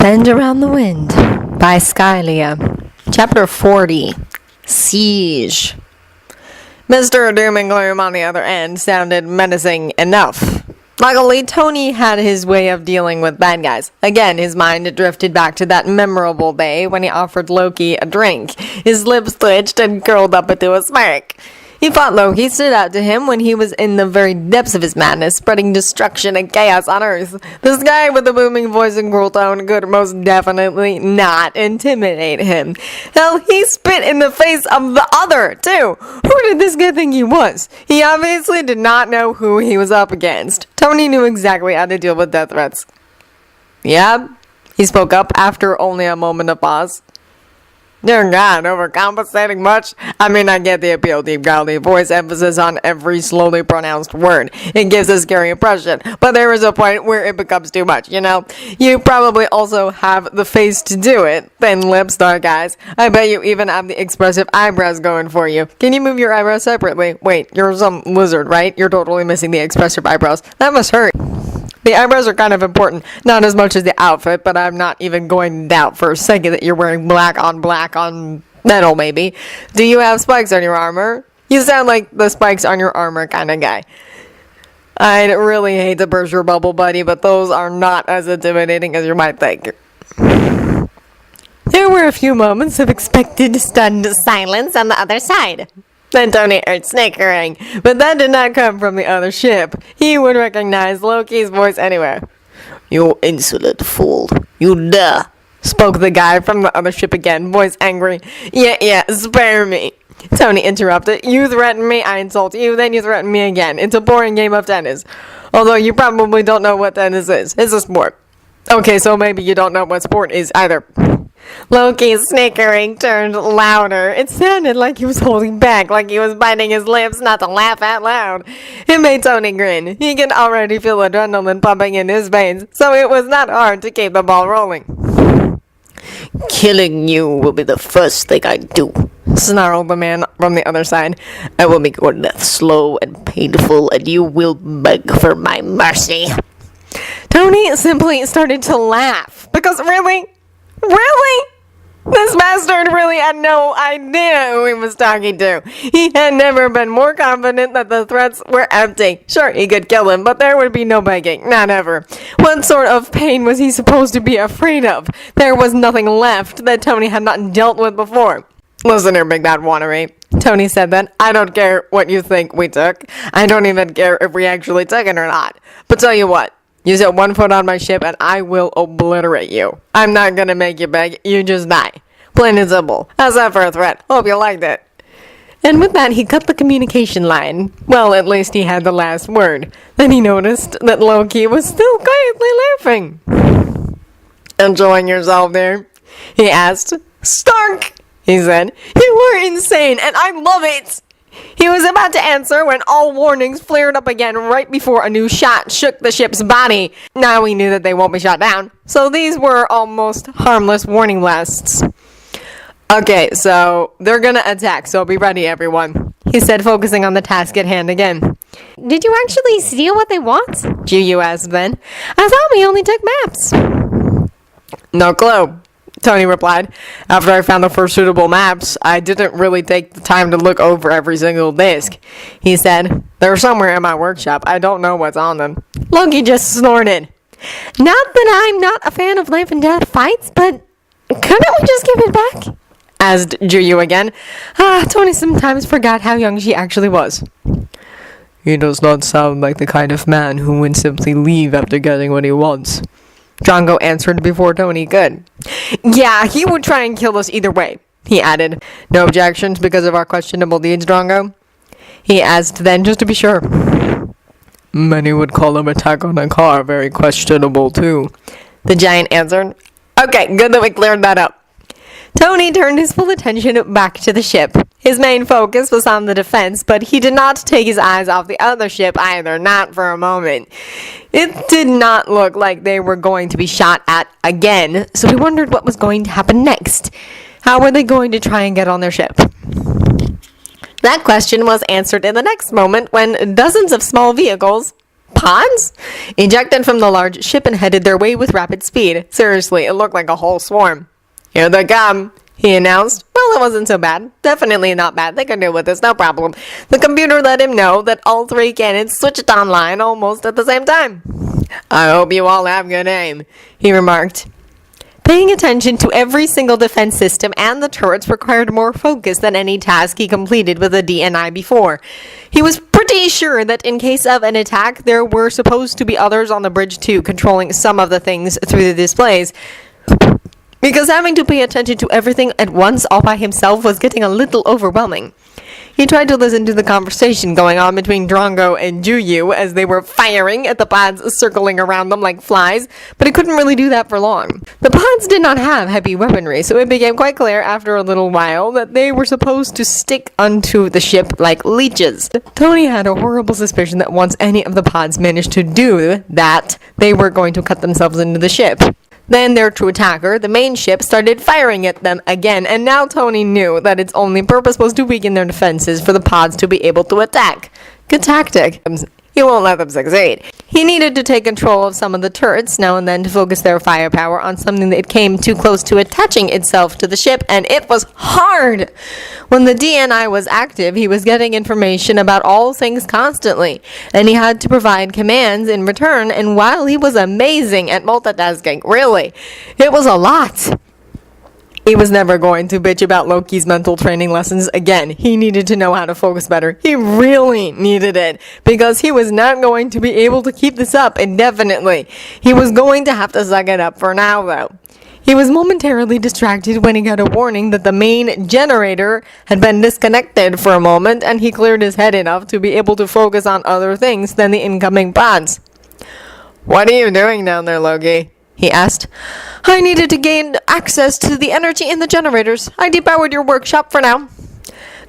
Bend Around the Wind by Skylia. Chapter 40. Siege. Mr. Doom and Gloom on the other end sounded menacing enough. Luckily, Tony had his way of dealing with bad guys. Again, his mind drifted back to that memorable day when he offered Loki a drink. His lips twitched and curled up into a smirk. He thought Loki stood out to him when he was in the very depths of his madness, spreading destruction and chaos on Earth. This guy with the booming voice and cruel tone could most definitely not intimidate him. Hell, he spit in the face of the other, too. Who did this guy think he was? He obviously did not know who he was up against. Tony knew exactly how to deal with death threats. Yeah, he spoke up after only a moment of pause. Dear God, overcompensating much? I mean, I get the appeal, deep growly voice, emphasis on every slowly pronounced word. It gives a scary impression, but there is a point where it becomes too much, you know? You probably also have the face to do it. Thin lips, dark eyes. I bet you even have the expressive eyebrows going for you. Can you move your eyebrows separately? Wait, you're some lizard, right? You're totally missing the expressive eyebrows. That must hurt. The eyebrows are kind of important, not as much as the outfit, but I'm not even going to doubt for a second that you're wearing black on metal, maybe. Do you have spikes on your armor? You sound like the spikes on your armor kind of guy. I'd really hate to burst your bubble, buddy, but those are not as intimidating as you might think. There were a few moments of expected, stunned silence on the other side. Then Tony heard snickering, but that did not come from the other ship. He would recognize Loki's voice anywhere. You insolent fool. You dare, spoke the guy from the other ship again, voice angry. Yeah, spare me. Tony interrupted. You threaten me, I insult you, then you threaten me again. It's a boring game of tennis. Although you probably don't know what tennis is. It's a sport. Okay, so maybe you don't know what sport is either. Loki's snickering turned louder. It sounded like he was holding back, like he was biting his lips not to laugh out loud. It made Tony grin. He could already feel adrenaline pumping in his veins, so it was not hard to keep the ball rolling. Killing you will be the first thing I do, snarled the man from the other side. I will make your death slow and painful, and you will beg for my mercy. Tony simply started to laugh, because really? This bastard really had no idea who he was talking to. He had never been more confident that the threats were empty. Sure, he could kill him, but there would be no begging. Not ever. What sort of pain was he supposed to be afraid of? There was nothing left that Tony had not dealt with before. Listen here, big bad wannabe. Tony said then. I don't care what you think we took. I don't even care if we actually took it or not. But tell you what. You set one foot on my ship and I will obliterate you. I'm not gonna make you beg, you just die. Plain and simple. How's that for a threat? Hope you liked it. And with that, he cut the communication line. Well, at least he had the last word. Then he noticed that Loki was still quietly laughing. Enjoying yourself there? He asked. Stark, he said. You were insane and I love it. He was about to answer when all warnings flared up again right before a new shot shook the ship's body. Now he knew that they won't be shot down, so these were almost harmless warning blasts. Okay, so they're gonna attack, so be ready, everyone, he said, focusing on the task at hand again. Did you actually steal what they want? Ju asked then. I thought we only took maps. No clue, Tony replied. After I found the first suitable maps, I didn't really take the time to look over every single disc. He said, they're somewhere in my workshop. I don't know what's on them. Loki just snorted. Not that I'm not a fan of life and death fights, but couldn't we just give it back? Asked Ju again. Tony sometimes forgot how young she actually was. He does not sound like the kind of man who would simply leave after getting what he wants. Drongo answered before Tony could. Yeah, he would try and kill us either way, he added. No objections because of our questionable deeds, Drongo? He asked then, just to be sure. Many would call him attack on a car very questionable, too, the giant answered. Okay, good that we cleared that up. Tony turned his full attention back to the ship. His main focus was on the defense, but he did not take his eyes off the other ship either, not for a moment. It did not look like they were going to be shot at again, so he wondered what was going to happen next. How were they going to try and get on their ship? That question was answered in the next moment when dozens of small vehicles Pods? Ejected from the large ship and headed their way with rapid speed. Seriously, it looked like a whole swarm. Here they come, he announced. Well, it wasn't so bad. Definitely not bad. They could deal with this, no problem. The computer let him know that all 3 cannons switched online almost at the same time. I hope you all have good aim, he remarked. Paying attention to every single defense system and the turrets required more focus than any task he completed with the DNI before. He was pretty sure that in case of an attack, there were supposed to be others on the bridge too, controlling some of the things through the displays. Because having to pay attention to everything at once all by himself was getting a little overwhelming. He tried to listen to the conversation going on between Drongo and Juyu as they were firing at the pods circling around them like flies, but he couldn't really do that for long. The pods did not have heavy weaponry, so it became quite clear after a little while that they were supposed to stick onto the ship like leeches. Tony had a horrible suspicion that once any of the pods managed to do that, they were going to cut themselves into the ship. Then their true attacker, the main ship, started firing at them again, and now Tony knew that its only purpose was to weaken their defenses for the pods to be able to attack. Good tactic. He won't let them succeed. He needed to take control of some of the turrets now and then to focus their firepower on something that came too close to attaching itself to the ship, and it was hard! When the DNI was active, he was getting information about all things constantly, and he had to provide commands in return, and while he was amazing at multitasking, really, it was a lot. He was never going to bitch about Loki's mental training lessons again. He needed to know how to focus better. He really needed it, because he was not going to be able to keep this up indefinitely. He was going to have to suck it up for now, though. He was momentarily distracted when he got a warning that the main generator had been disconnected for a moment, and he cleared his head enough to be able to focus on other things than the incoming pods. What are you doing down there, Loki? He asked. I needed to gain access to the energy in the generators. I depowered your workshop for now.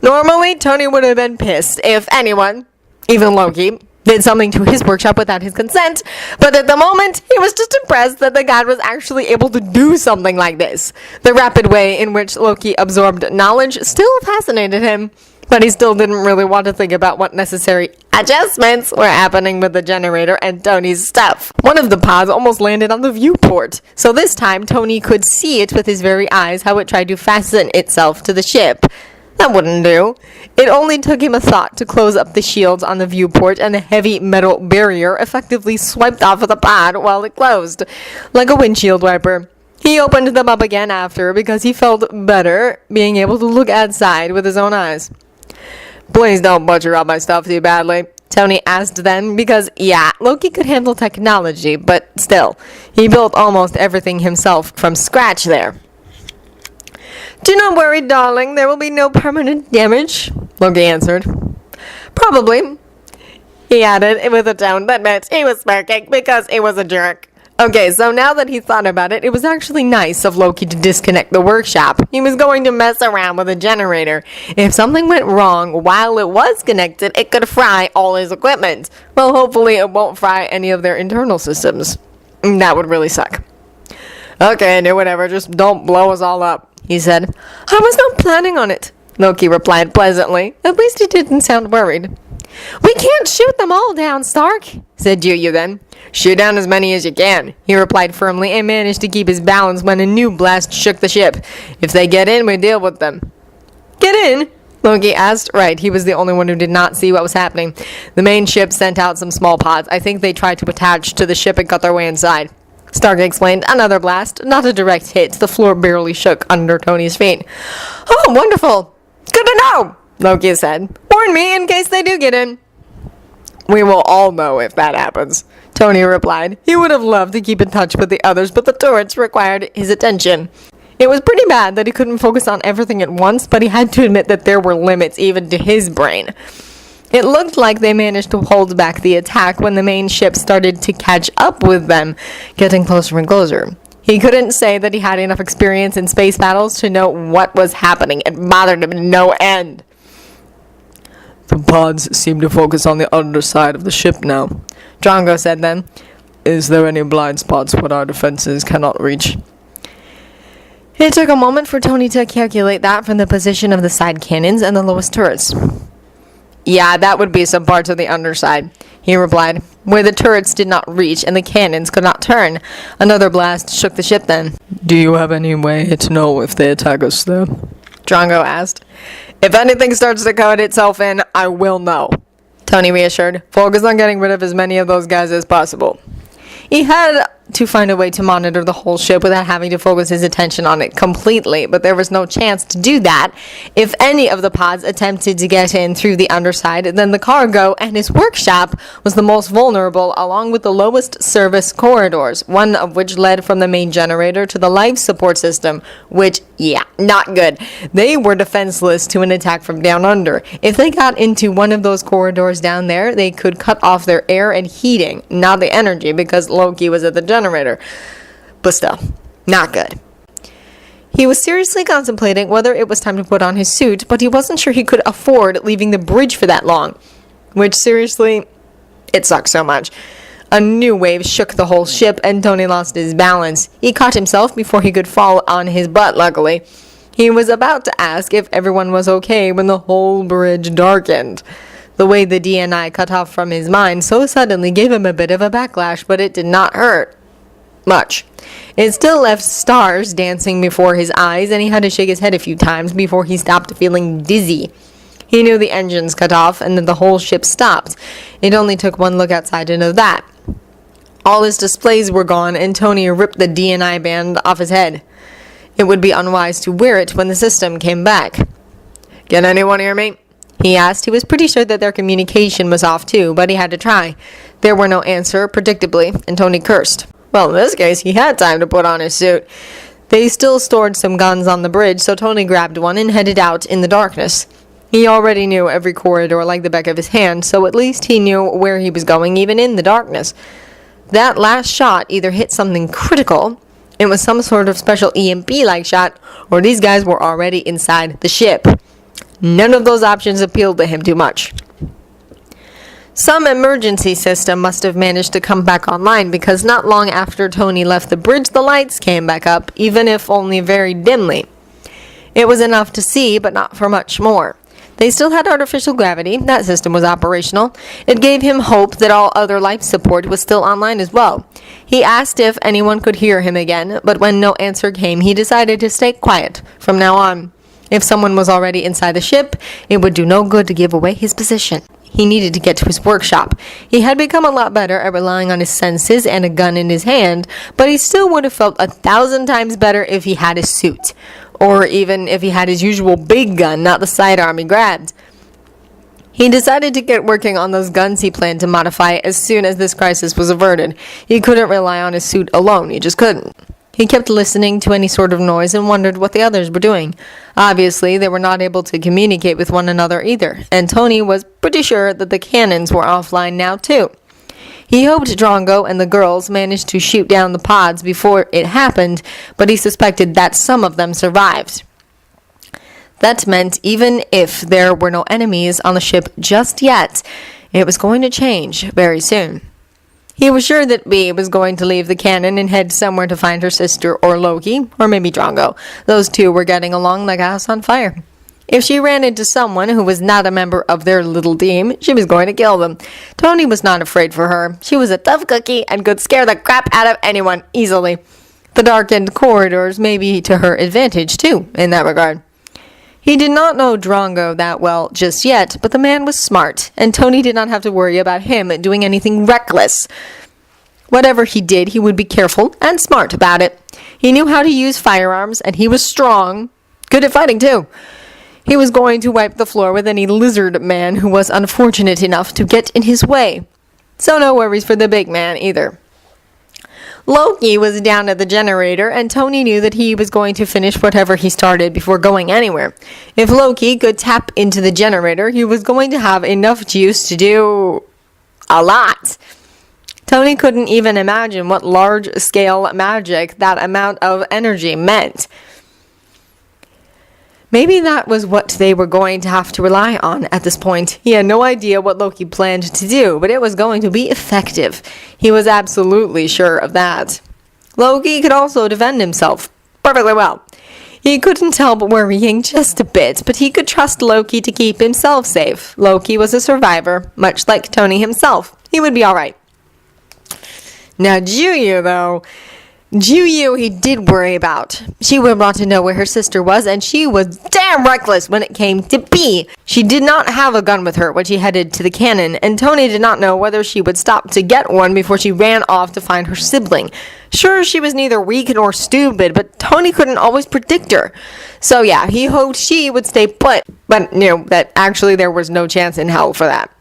Normally, Tony would have been pissed if anyone, even Loki, did something to his workshop without his consent, but at the moment, he was just impressed that the god was actually able to do something like this. The rapid way in which Loki absorbed knowledge still fascinated him, but he still didn't really want to think about what necessary adjustments were happening with the generator and Tony's stuff. One of the pods almost landed on the viewport, so this time Tony could see it with his very eyes how it tried to fasten itself to the ship. That wouldn't do. It only took him a thought to close up the shields on the viewport, and the heavy metal barrier effectively swiped off of the pod while it closed, like a windshield wiper. He opened them up again after because he felt better being able to look outside with his own eyes. Please don't butcher up my stuff too badly, Tony asked then, because, yeah, Loki could handle technology, but still, he built almost everything himself from scratch there. Do not worry, darling, there will be no permanent damage, Loki answered. Probably, he added with a tone that meant he was smirking because he was a jerk. Okay, so now that he thought about it, it was actually nice of Loki to disconnect the workshop. He was going to mess around with the generator. If something went wrong while it was connected, it could fry all his equipment. Well, hopefully it won't fry any of their internal systems. That would really suck. Okay, do whatever, just don't blow us all up, he said. I was not planning on it, Loki replied pleasantly. At least he didn't sound worried. We can't shoot them all down, Stark, said Juyu then. Shoot down as many as you can, he replied firmly, and managed to keep his balance when a new blast shook the ship. If they get in, we deal with them. Get in? Loki asked. Right, he was the only one who did not see what was happening. The main ship sent out some small pods. I think they tried to attach to the ship and cut their way inside. Stark explained. Another blast, not a direct hit. The floor barely shook under Tony's feet. Oh, wonderful. Good to know, Loki said. Warn me in case they do get in. We will all know if that happens, Tony replied. He would have loved to keep in touch with the others, but the turrets required his attention. It was pretty bad that he couldn't focus on everything at once, but he had to admit that there were limits even to his brain. It looked like they managed to hold back the attack when the main ship started to catch up with them, getting closer and closer. He couldn't say that he had enough experience in space battles to know what was happening. It bothered him to no end. The pods seem to focus on the underside of the ship now, Drongo said then. Is there any blind spots where our defenses cannot reach? It took a moment for Tony to calculate that from the position of the side cannons and the lowest turrets. Yeah, that would be some parts of the underside. he replied. Where the turrets did not reach and the cannons could not turn. Another blast shook the ship then. Do you have any way to know if they attack us there? Drongo asked. If anything starts to cut itself in, I will know. Tony reassured. Focus on getting rid of as many of those guys as possible. He had to find a way to monitor the whole ship without having to focus his attention on it completely, but there was no chance to do that. If any of the pods attempted to get in through the underside, then the cargo and his workshop was the most vulnerable, along with the lowest service corridors, one of which led from the main generator to the life support system, which, yeah, not good. They were defenseless to an attack from down under. If they got into one of those corridors down there, they could cut off their air and heating, not the energy, because Loki was at the generator. But still, not good. He was seriously contemplating whether it was time to put on his suit, but he wasn't sure he could afford leaving the bridge for that long. Which, seriously, it sucked so much. A new wave shook the whole ship, and Tony lost his balance. He caught himself before he could fall on his butt, luckily. He was about to ask if everyone was okay when the whole bridge darkened. The way the DNI cut off from his mind so suddenly gave him a bit of a backlash, but it did not hurt much. It still left stars dancing before his eyes, and he had to shake his head a few times before he stopped feeling dizzy. He knew the engines cut off and that the whole ship stopped. It only took one look outside to know that. All his displays were gone, and Tony ripped the DNI band off his head. It would be unwise to wear it when the system came back. Can anyone hear me? He asked. He was pretty sure that their communication was off too, but he had to try. There were no answer, predictably, and Tony cursed. Well, in this case, he had time to put on his suit. They still stored some guns on the bridge, so Tony grabbed one and headed out in the darkness. He already knew every corridor like the back of his hand, so at least he knew where he was going, even in the darkness. That last shot either hit something critical, it was some sort of special EMP-like shot, or these guys were already inside the ship. None of those options appealed to him too much. Some emergency system must have managed to come back online, because not long after Tony left the bridge, the lights came back up, even if only very dimly. It was enough to see, but not for much more. They still had artificial gravity. That system was operational. It gave him hope that all other life support was still online as well. He asked if anyone could hear him again, but when no answer came, he decided to stay quiet from now on. If someone was already inside the ship, it would do no good to give away his position. He needed to get to his workshop. He had become a lot better at relying on his senses and a gun in his hand, but he still would have felt 1,000 times better if he had his suit. Or even if he had his usual big gun, not the sidearm he grabbed. He decided to get working on those guns he planned to modify as soon as this crisis was averted. He couldn't rely on his suit alone, he just couldn't. He kept listening to any sort of noise and wondered what the others were doing. Obviously, they were not able to communicate with one another either, and Tony was pretty sure that the cannons were offline now too. He hoped Drongo and the girls managed to shoot down the pods before it happened, but he suspected that some of them survived. That meant even if there were no enemies on the ship just yet, it was going to change very soon. He was sure that Bee was going to leave the cannon and head somewhere to find her sister or Loki, or maybe Drongo. Those two were getting along like a house on fire. If she ran into someone who was not a member of their little team, she was going to kill them. Tony was not afraid for her. She was a tough cookie and could scare the crap out of anyone easily. The darkened corridors may be to her advantage, too, in that regard. He did not know Drongo that well just yet, but the man was smart, and Tony did not have to worry about him doing anything reckless. Whatever he did, he would be careful and smart about it. He knew how to use firearms, and he was strong. Good at fighting, too. He was going to wipe the floor with any lizard man who was unfortunate enough to get in his way. So no worries for the big man, either. Loki was down at the generator, and Tony knew that he was going to finish whatever he started before going anywhere. If Loki could tap into the generator, he was going to have enough juice to do a lot. Tony couldn't even imagine what large-scale magic that amount of energy meant. Maybe that was what they were going to have to rely on at this point. He had no idea what Loki planned to do, but it was going to be effective. He was absolutely sure of that. Loki could also defend himself perfectly well. He couldn't help worrying just a bit, but he could trust Loki to keep himself safe. Loki was a survivor, much like Tony himself. He would be alright. Now Juyu, though, he did worry about. She would want to know where her sister was, and she was damn reckless when it came to B. She did not have a gun with her when she headed to the cannon, and Tony did not know whether she would stop to get one before she ran off to find her sibling. Sure, she was neither weak nor stupid, but Tony couldn't always predict her. So yeah, he hoped she would stay put, but that actually there was no chance in hell for that.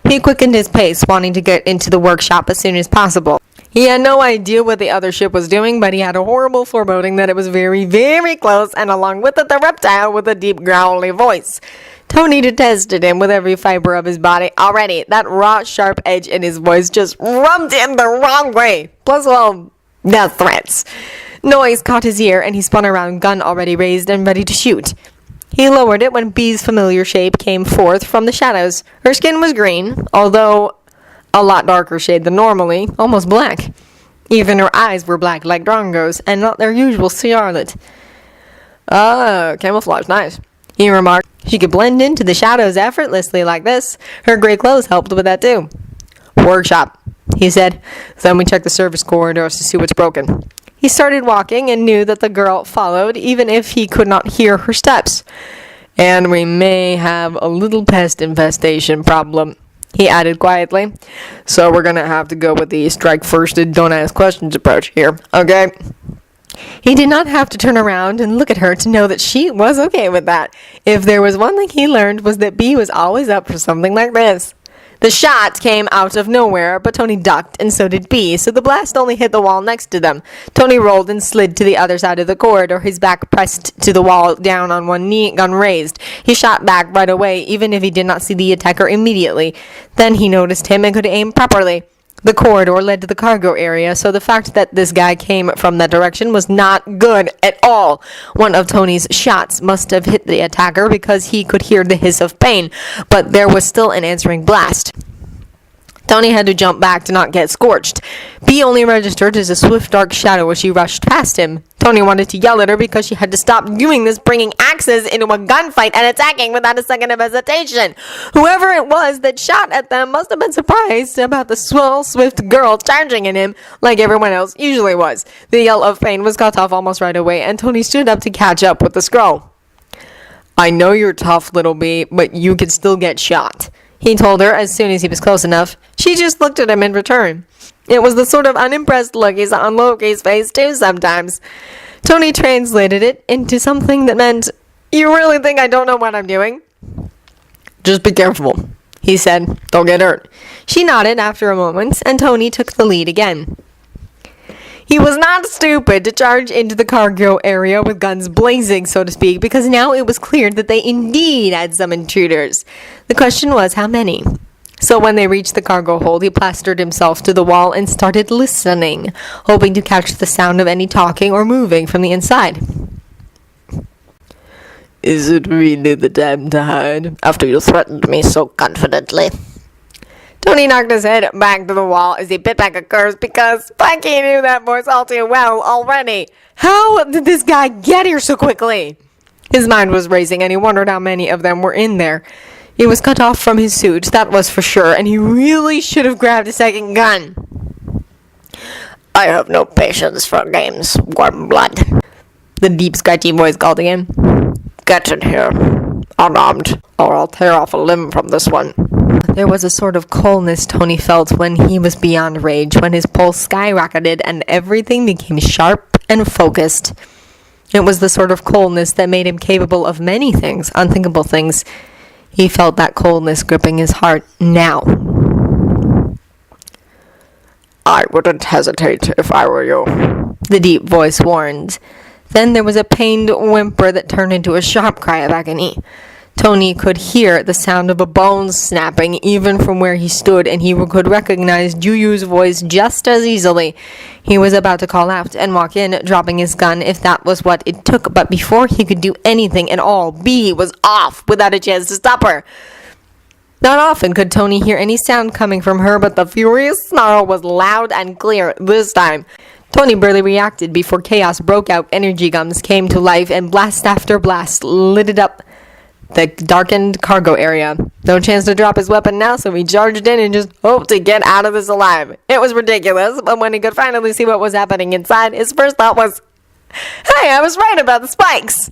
He quickened his pace, wanting to get into the workshop as soon as possible. He had no idea what the other ship was doing, but he had a horrible foreboding that it was very, very close, and along with it, the reptile with a deep, growly voice. Tony detested him with every fiber of his body. Already, that raw, sharp edge in his voice just rubbed him the wrong way. Plus, death threats. Noise caught his ear, and he spun around, gun already raised and ready to shoot. He lowered it when Bee's familiar shape came forth from the shadows. Her skin was green, although a lot darker shade than normally, almost black. Even her eyes were black like Drongo's, and not their usual scarlet. Camouflage, nice, he remarked. She could blend into the shadows effortlessly like this. Her gray clothes helped with that too. Workshop, he said. Then we checked the service corridors to see what's broken. He started walking and knew that the girl followed, even if he could not hear her steps. And we may have a little pest infestation problem, he added quietly. So we're gonna have to go with the strike first and don't ask questions approach here, okay? He did not have to turn around and look at her to know that she was okay with that. If there was one thing he learned was that B was always up for something like this. The shot came out of nowhere, but Tony ducked, and so did B, so the blast only hit the wall next to them. Tony rolled and slid to the other side of the corridor, his back pressed to the wall, down on one knee, gun raised. He shot back right away, even if he did not see the attacker immediately. Then he noticed him and could aim properly. The corridor led to the cargo area, so the fact that this guy came from that direction was not good at all. One of Tony's shots must have hit the attacker because he could hear the hiss of pain, but there was still an answering blast. Tony had to jump back to not get scorched. B only registered as a swift dark shadow as she rushed past him. Tony wanted to yell at her because she had to stop doing this, bringing axes into a gunfight and attacking without a second of hesitation. Whoever it was that shot at them must have been surprised about the swell, swift girl charging at him like everyone else usually was. The yell of pain was cut off almost right away, and Tony stood up to catch up with the scroll. I know you're tough, little B, but you could still get shot, he told her as soon as he was close enough. She just looked at him in return. It was the sort of unimpressed look he saw on Loki's face too sometimes. Tony translated it into something that meant, you really think I don't know what I'm doing? Just be careful, he said. Don't get hurt. She nodded after a moment, and Tony took the lead again. He was not stupid to charge into the cargo area with guns blazing, so to speak, because now it was clear that they indeed had some intruders. The question was how many. So when they reached the cargo hold, he plastered himself to the wall and started listening, hoping to catch the sound of any talking or moving from the inside. Is it really the time to hide, after you threatened me so confidently? Tony knocked his head back to the wall as he bit back a curse because Bucky knew that voice all too well already. How did this guy get here so quickly? His mind was racing, and he wondered how many of them were in there. He was cut off from his suit, that was for sure, and he really should have grabbed a second gun. I have no patience for games, warm blood, the deep, scratchy voice called again. Get in here, unarmed, or I'll tear off a limb from this one. There was a sort of coldness Tony felt when he was beyond rage, when his pulse skyrocketed and everything became sharp and focused. It was the sort of coldness that made him capable of many things, unthinkable things. He felt that coldness gripping his heart now. I wouldn't hesitate if I were you, the deep voice warned. Then there was a pained whimper that turned into a sharp cry of agony. Tony could hear the sound of a bone snapping even from where he stood, and he could recognize Juyu's voice just as easily. He was about to call out and walk in, dropping his gun if that was what it took, but before he could do anything at all, B was off without a chance to stop her. Not often could Tony hear any sound coming from her, but the furious snarl was loud and clear this time. Tony barely reacted before chaos broke out. Energy guns came to life, and blast after blast lit up the darkened cargo area. No chance to drop his weapon now, so he charged in and just hoped to get out of this alive. It was ridiculous, but when he could finally see what was happening inside, his first thought was, hey, I was right about the spikes!